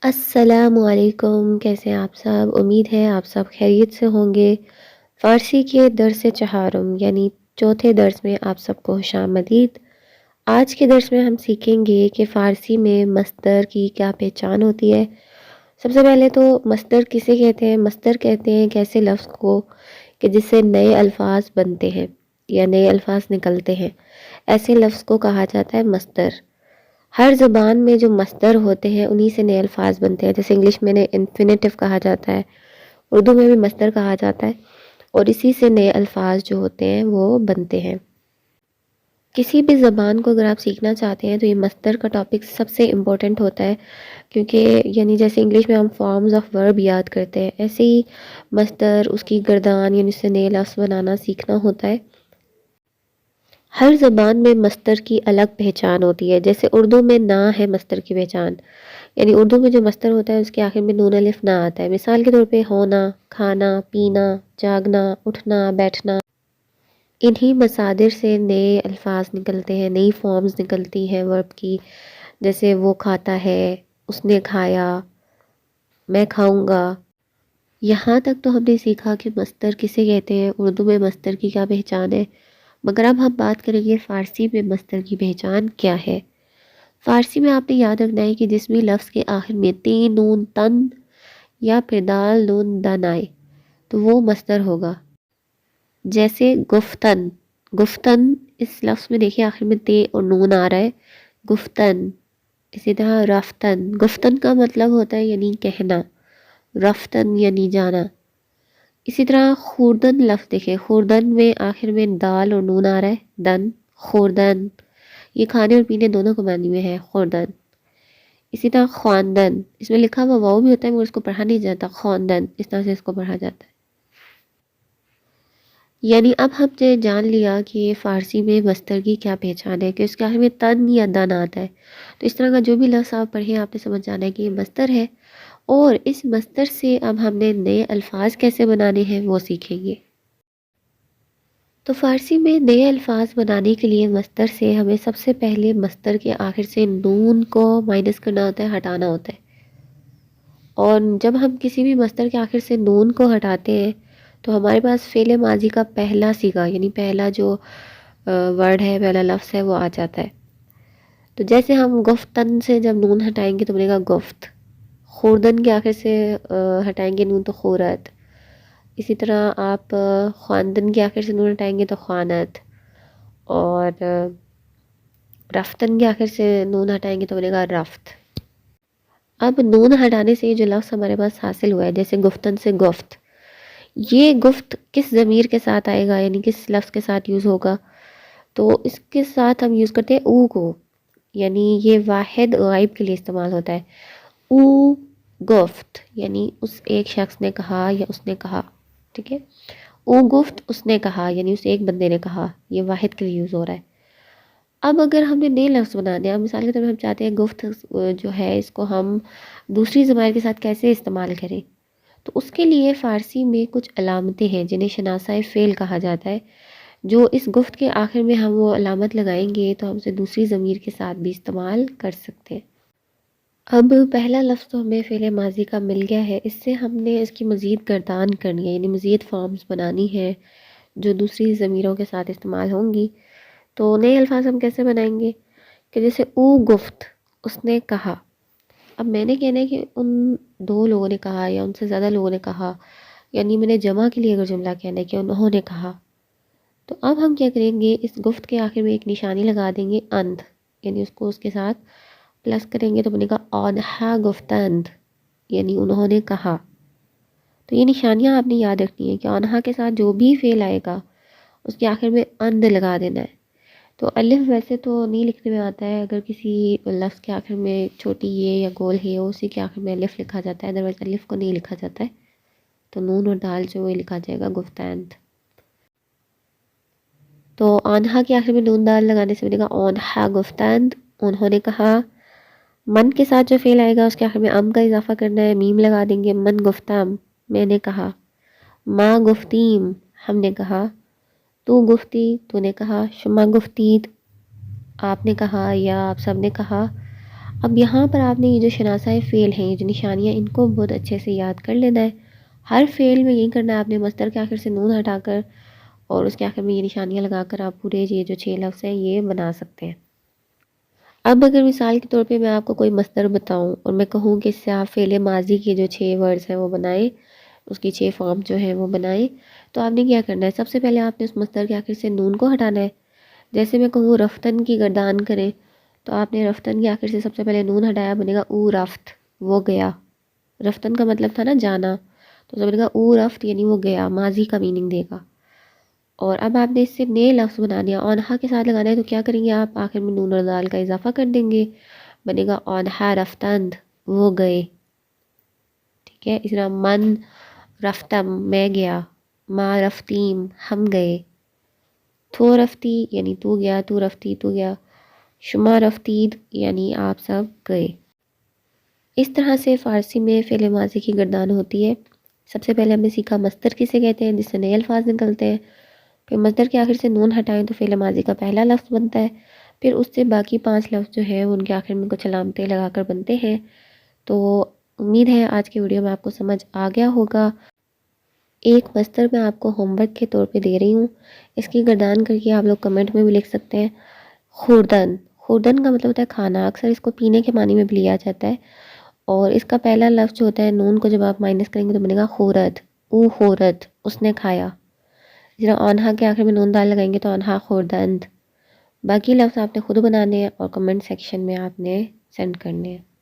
السلام علیکم، کیسے ہیں آپ سب؟ امید ہے آپ سب خیریت سے ہوں گے۔ فارسی کے درس چہارم یعنی چوتھے درس میں آپ سب کو خوش آمدید۔ آج کے درس میں ہم سیکھیں گے کہ فارسی میں مصدر کی کیا پہچان ہوتی ہے۔ سب سے پہلے تو مصدر کسے کہتے ہیں؟ مصدر کہتے ہیں ایک ایسے لفظ کو کہ جس سے نئے الفاظ بنتے ہیں یا نئے الفاظ نکلتے ہیں، ایسے لفظ کو کہا جاتا ہے مصدر۔ ہر زبان میں جو مصدر ہوتے ہیں انہی سے نئے الفاظ بنتے ہیں، جیسے انگلش میں انفینیٹو کہا جاتا ہے، اردو میں بھی مصدر کہا جاتا ہے، اور اسی سے نئے الفاظ جو ہوتے ہیں وہ بنتے ہیں۔ کسی بھی زبان کو اگر آپ سیکھنا چاہتے ہیں تو یہ مصدر کا ٹاپک سب سے امپورٹنٹ ہوتا ہے، کیونکہ یعنی جیسے انگلش میں ہم فارمز آف ورب یاد کرتے ہیں، ایسے ہی مصدر، اس کی گردان یعنی اس سے نئے لفظ بنانا سیکھنا ہوتا ہے۔ ہر زبان میں مصدر کی الگ پہچان ہوتی ہے، جیسے اردو میں نا ہے مصدر کی پہچان، یعنی اردو میں جو مصدر ہوتا ہے اس کے آخر میں نون الف نہ آتا ہے۔ مثال کے طور پہ ہونا، کھانا، پینا، جاگنا، اٹھنا، بیٹھنا، انہی مصادر سے نئے الفاظ نکلتے ہیں، نئی فارمز نکلتی ہیں ورب کی، جیسے وہ کھاتا ہے، اس نے کھایا، میں کھاؤں گا۔ یہاں تک تو ہم نے سیکھا کہ مصدر کسے کہتے ہیں، اردو میں مصدر کی کیا پہچان ہے، مگر اب ہم بات کریں گے فارسی میں مصدر کی پہچان کیا ہے۔ فارسی میں آپ نے یاد رکھنا ہے کہ جس بھی لفظ کے آخر میں ت، نون، تن یا پھر دال، نون، دن آئے تو وہ مصدر ہوگا۔ جیسے گفتن، گفتن اس لفظ میں دیکھیں آخر میں ت اور نون آ رہا ہے، گفتن۔ اسی طرح رفتن، گفتن کا مطلب ہوتا ہے یعنی کہنا، رفتن یعنی جانا۔ اسی طرح خوردن لفظ دیکھیں، خوردن میں آخر میں دال اور نون آ رہا ہے، دن، خوردن، یہ کھانے اور پینے دونوں کو معنی میں ہے، خوردن۔ اسی طرح خواندن، اس میں لکھا ہوا واو بھی ہوتا ہے مگر اس کو پڑھا نہیں جاتا، خواندن، اس طرح سے اس کو پڑھا جاتا ہے۔ یعنی اب ہم نے جان لیا کہ فارسی میں مصدر کی کیا پہچان ہے، کہ اس کے آخر میں تن یا دن آتا ہے، تو اس طرح کا جو بھی لفظ آپ پڑھیں آپ نے سمجھ جانا ہے کہ یہ مصدر ہے، اور اس مصدر سے اب ہم نے نئے الفاظ کیسے بنانے ہیں وہ سیکھیں گے۔ تو فارسی میں نئے الفاظ بنانے کے لیے مصدر سے ہمیں سب سے پہلے مصدر کے آخر سے نون کو مائنس کرنا ہوتا ہے، ہٹانا ہوتا ہے، اور جب ہم کسی بھی مصدر کے آخر سے نون کو ہٹاتے ہیں تو ہمارے پاس فعل ماضی کا پہلا صیغہ یعنی پہلا جو ورڈ ہے، پہلا لفظ ہے وہ آ جاتا ہے۔ تو جیسے ہم گفتن سے جب نون ہٹائیں گے تو بنے گا گفت، خوردن کے آخر سے ہٹائیں گے نون تو خورت، اسی طرح آپ خواندن کے آخر سے نون ہٹائیں گے تو خوانت، اور رفتن کے آخر سے نون ہٹائیں گے تو بنے گا رفت۔ اب نون ہٹانے سے جو لفظ ہمارے پاس حاصل ہوا ہے، جیسے گفتن سے گفت، یہ گفت کس ضمیر کے ساتھ آئے گا، یعنی کس لفظ کے ساتھ یوز ہوگا، تو اس کے ساتھ ہم یوز کرتے ہیں او کو، یعنی یہ واحد غائب کے لیے استعمال ہوتا ہے۔ او گفت یعنی اس ایک شخص نے کہا یا اس نے کہا، ٹھیک ہے۔ او گفت اس نے کہا یعنی اس ایک بندے نے کہا، یہ واحد کے لیے یوز ہو رہا ہے۔ اب اگر ہم نے نئے لفظ بنانے ہیں، مثال کے طور پر ہم چاہتے ہیں گفت جو ہے اس کو ہم دوسری زبان کے ساتھ کیسے استعمال کریں، تو اس کے لیے فارسی میں کچھ علامتیں ہیں جنہیں شناسہ فعل کہا جاتا ہے، جو اس گفت کے آخر میں ہم وہ علامت لگائیں گے تو ہم اسے دوسری ضمیر کے ساتھ بھی استعمال کر سکتے ہیں۔ اب پہلا لفظ تو ہمیں فعل ماضی کا مل گیا ہے، اس سے ہم نے اس کی مزید گردان کرنی ہے، یعنی مزید فارمز بنانی ہے جو دوسری ضمیروں کے ساتھ استعمال ہوں گی۔ تو نئے الفاظ ہم کیسے بنائیں گے کہ جیسے او گفت اس نے کہا، اب میں نے کہنا ہے کہ ان دو لوگوں نے کہا یا ان سے زیادہ لوگوں نے کہا، یعنی میں نے جمع کے لیے اگر جملہ کہنا ہے کہ انہوں نے کہا، تو اب ہم کیا کریں گے، اس گفت کے آخر میں ایک نشانی لگا دیں گے اند، یعنی اس کو اس کے ساتھ پلس کریں گے تو بنے گا آنہا گفتند، یعنی انہوں نے کہا۔ تو یہ نشانیاں آپ نے یاد رکھنی ہے کہ آنہا کے ساتھ جو بھی فعل آئے گا اس کے آخر میں اند لگا دینا ہے۔ تو الف ویسے تو نہیں لکھنے میں آتا ہے، اگر کسی لفظ کے آخر میں چھوٹی یہ یا گول ہے اسی کے آخر میں الف لکھا جاتا ہے، ادروائز الف کو نہیں لکھا جاتا ہے، تو نون اور دال جو ہے لکھا جائے گا گفتند۔ تو آنہا کے آخر میں نون دال لگانے سے بنے گا آنہا گفتند، انہوں نے کہا۔ من کے ساتھ جو فعل آئے گا اس کے آخر میں ام کا اضافہ کرنا ہے، میم لگا دیں گے، من گفتم میں نے کہا، ما گفتیم ہم نے کہا، تو گفتی تو نے کہا، شما گفتید آپ نے کہا یا آپ سب نے کہا، اب یہاں پر آپ نے یہ جو شناسۂ فعل ہیں، یہ جو نشانیاں، ان کو بہت اچھے سے یاد کر لینا ہے۔ ہر فعل میں یہی کرنا ہے آپ نے، مصدر کے آخر سے نون ہٹا کر اور اس کے آخر میں یہ نشانیاں لگا کر آپ پورے یہ جو 6 لفظ ہیں یہ بنا سکتے ہیں۔ اب اگر مثال کے طور پہ میں آپ کو کوئی مصدر بتاؤں اور میں کہوں کہ اس سے آپ فعل ماضی کے جو 6 ورڈز ہیں وہ بنائیں، اس کی 6 فارم جو ہیں وہ بنائیں، تو آپ نے کیا کرنا ہے؟ سب سے پہلے آپ نے اس مصدر کے آخر سے نون کو ہٹانا ہے۔ جیسے میں کہوں رفتن کی گردان کریں، تو آپ نے رفتن کے آخر سے سب سے پہلے نون ہٹایا، بنے گا او رفت، وہ گیا۔ رفتن کا مطلب تھا نا جانا، تو بنے گا او رفت یعنی وہ گیا، ماضی کا میننگ دے گا۔ اور اب آپ نے اس سے نئے لفظ بنا دیا، اونہا کے ساتھ لگانا ہے، تو کیا کریں گے آپ؟ آخر میں نون اور دال کا اضافہ کر دیں گے، بنے گا اونہا رفتند، وہ گئے، ٹھیک ہے۔ اس طرح من رفتم، میں گیا، ما رفتیم، ہم گئے، تو رفتی یعنی تو گیا، تو رفتی تو گیا، شما رفتید یعنی آپ سب گئے۔ اس طرح سے فارسی میں فعل ماضی کی گردان ہوتی ہے۔ سب سے پہلے ہم نے سیکھا مصدر کسے کہتے ہیں، جس سے نئے الفاظ نکلتے ہیں۔ پھر مصدر کے آخر سے نون ہٹائیں تو فعل ماضی کا پہلا لفظ بنتا ہے۔ پھر اس سے باقی 5 لفظ جو ہیں ان کے آخر میں کچھ علامتیں لگا کر بنتے ہیں۔ تو امید ہے آج کی ویڈیو میں آپ کو سمجھ آ گیا ہوگا۔ ایک مصدر میں آپ کو ہوم ورک کے طور پہ دے رہی ہوں، اس کی گردان کر کے آپ لوگ کمنٹ میں بھی لکھ سکتے ہیں۔ خوردن، خوردن کا مطلب ہوتا ہے کھانا، اکثر اس کو پینے کے معنی میں بھی لیا جاتا ہے، اور اس کا پہلا لفظ جو ہوتا ہے نون کو جب آپ مائنس کریں گے تو بنے گا خورد، او خورد، اس نے کھایا۔ جب اونہا کے آخر میں نون دال لگائیں گے تو اونہا خوردند۔ باقی لفظ آپ نے خود بنانے ہیں اور کمنٹ سیکشن میں آپ نے سینڈ کرنے ہیں۔